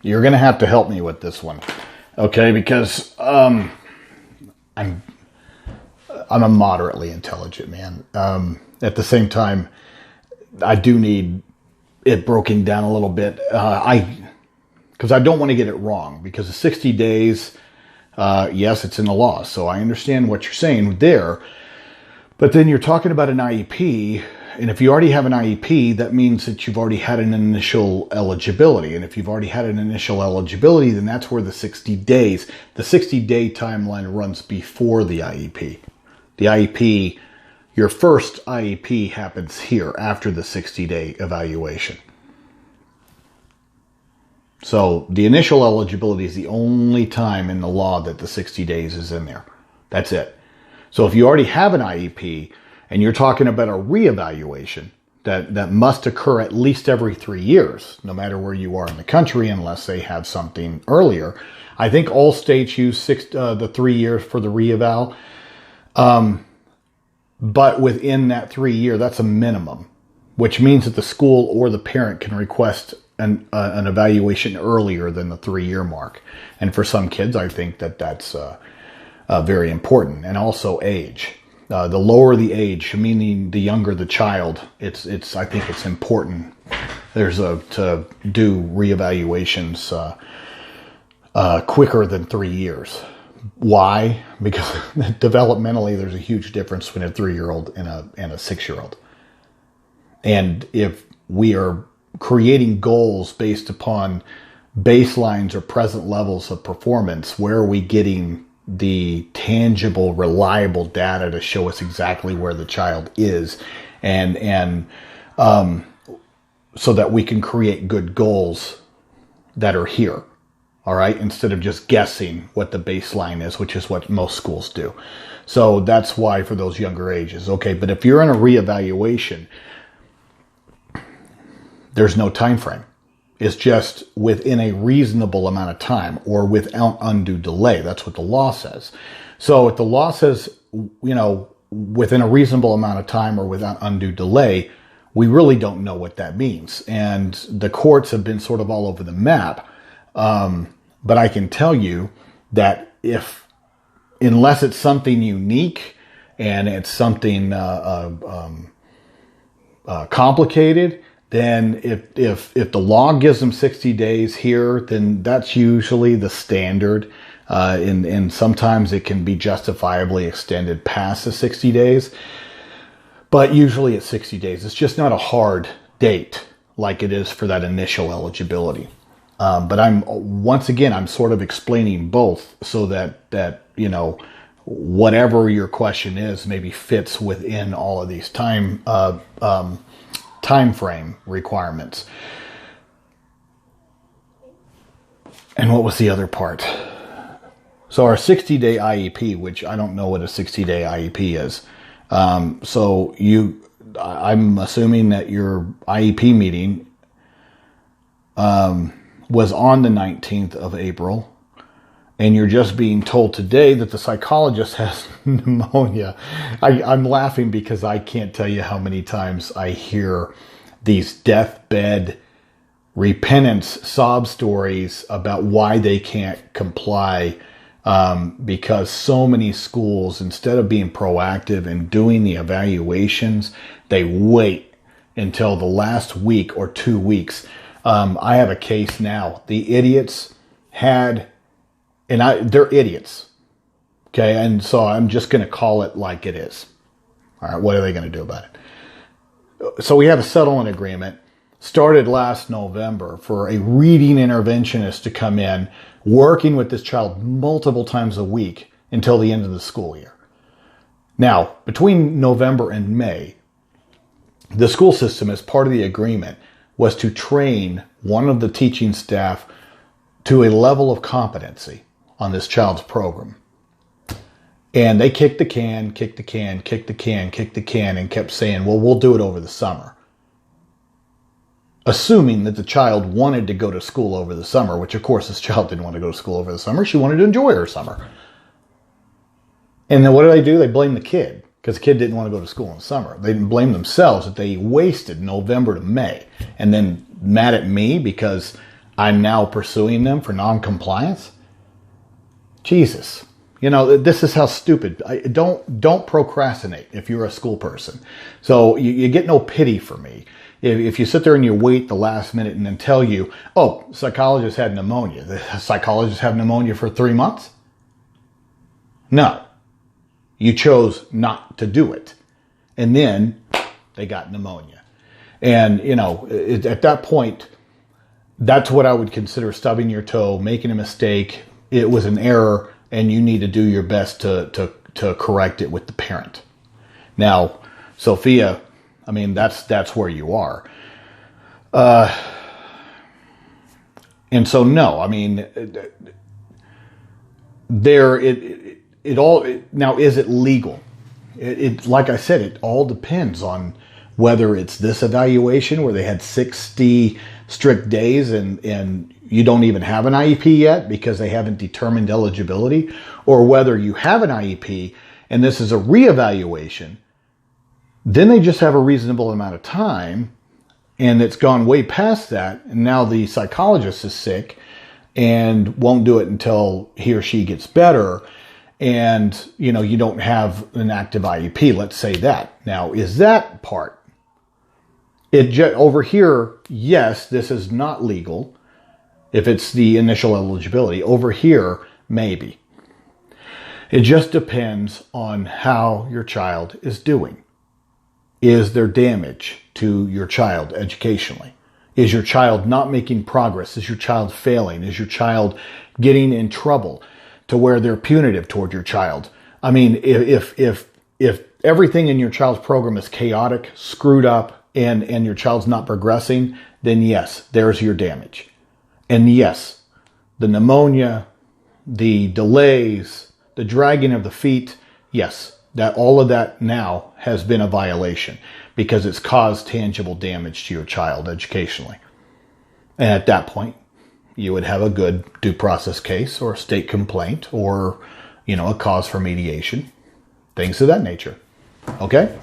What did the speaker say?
You're going to have to help me with this one, okay? Because I'm a moderately intelligent man. At the same time, I do need it broken down a little bit. Because I don't want to get it wrong. Because the 60 days, yes, it's in the law. So I understand what you're saying there. But then you're talking about an IEP. And if you already have an IEP, that means that you've already had an initial eligibility. And if you've already had an initial eligibility, then that's where the 60 60-day timeline runs before the IEP. The IEP, your first IEP happens here after the 60-day evaluation. So the initial eligibility is the only time in the law that the 60 days is in there. That's it. So if you already have an IEP and you're talking about a reevaluation that must occur at least every 3 years, no matter where you are in the country, unless they have something earlier. I think all states use the 3 years for the reeval. But within that 3 year, that's a minimum, which means that the school or the parent can request an evaluation earlier than the 3 year mark. And for some kids, I think that's very important. And also age. The lower the age, meaning the younger the child, I think it's important. To do reevaluations quicker than 3 years. Why? Because developmentally, there's a huge difference between a 3-year-old and a 6-year-old. And if we are creating goals based upon baselines or present levels of performance, where are we getting the tangible, reliable data to show us exactly where the child is, and so that we can create good goals that are here, all right, instead of just guessing what the baseline is, which is what most schools do. So that's why for those younger ages, okay, but if you're in a reevaluation, there's no time frame. It's just within a reasonable amount of time or without undue delay. That's what the law says. So if the law says, within a reasonable amount of time or without undue delay, we really don't know what that means. And the courts have been sort of all over the map. But I can tell you that unless it's something unique and it's something complicated, then if the law gives them 60 days here, then that's usually the standard. And sometimes it can be justifiably extended past the 60 days. But usually it's 60 days. It's just not a hard date like it is for that initial eligibility. But I'm sort of explaining both so that whatever your question is maybe fits within all of these time frame requirements. And what was the other part? So our 60-day IEP, which I don't know what a 60-day IEP is. I'm assuming that your IEP meeting was on the 19th of April, and you're just being told today that the psychologist has pneumonia. I'm laughing because I can't tell you how many times I hear these deathbed repentance sob stories about why they can't comply, because so many schools, instead of being proactive and doing the evaluations, they wait until the last week or 2 weeks. I have a case now. The idiots they're idiots. Okay, and so I'm just going to call it like it is. All right, what are they going to do about it? So we have a settlement agreement started last November for a reading interventionist to come in, working with this child multiple times a week until the end of the school year. Now, between November and May, the school system, as part of the agreement, was to train one of the teaching staff to a level of competency on this child's program. And they kicked the can, and kept saying, well, we'll do it over the summer. Assuming that the child wanted to go to school over the summer, which of course this child didn't want to go to school over the summer. She wanted to enjoy her summer. And then what do? They blame the kid, because the kid didn't want to go to school in the summer. They didn't blame themselves that they wasted November to May. And then mad at me because I'm now pursuing them for non-compliance. Jesus. You know, this is how stupid. Don't procrastinate if you're a school person. So you get no pity for me. If you sit there and you wait the last minute and then tell you, oh, psychologist had pneumonia. The psychologist have pneumonia for 3 months? No. You chose not to do it. And then they got pneumonia. And, you know, at that point, that's what I would consider stubbing your toe, making a mistake. It was an error, and you need to do your best to correct it with the parent. Now, Sophia, I mean, that's where you are. And so, no, I mean, now, is it legal? Like I said, it all depends on whether it's this evaluation where they had 60 strict days and you don't even have an IEP yet because they haven't determined eligibility, or whether you have an IEP and this is a reevaluation. Then they just have a reasonable amount of time, and it's gone way past that, and now the psychologist is sick and won't do it until he or she gets better, and you know, you don't have an active IEP, let's say that. Now, is that part? Over here, yes, this is not legal if it's the initial eligibility. Over here, maybe. It just depends on how your child is doing. Is there damage to your child educationally? Is your child not making progress? Is your child failing? Is your child getting in trouble to where they're punitive toward your child? I mean, if everything in your child's program is chaotic, screwed up, and your child's not progressing, then yes, there's your damage. And yes, the pneumonia, the delays, the dragging of the feet, yes, that all of that now has been a violation because it's caused tangible damage to your child educationally. And at that point, you would have a good due process case or a state complaint or, you know, a cause for mediation, things of that nature. Okay?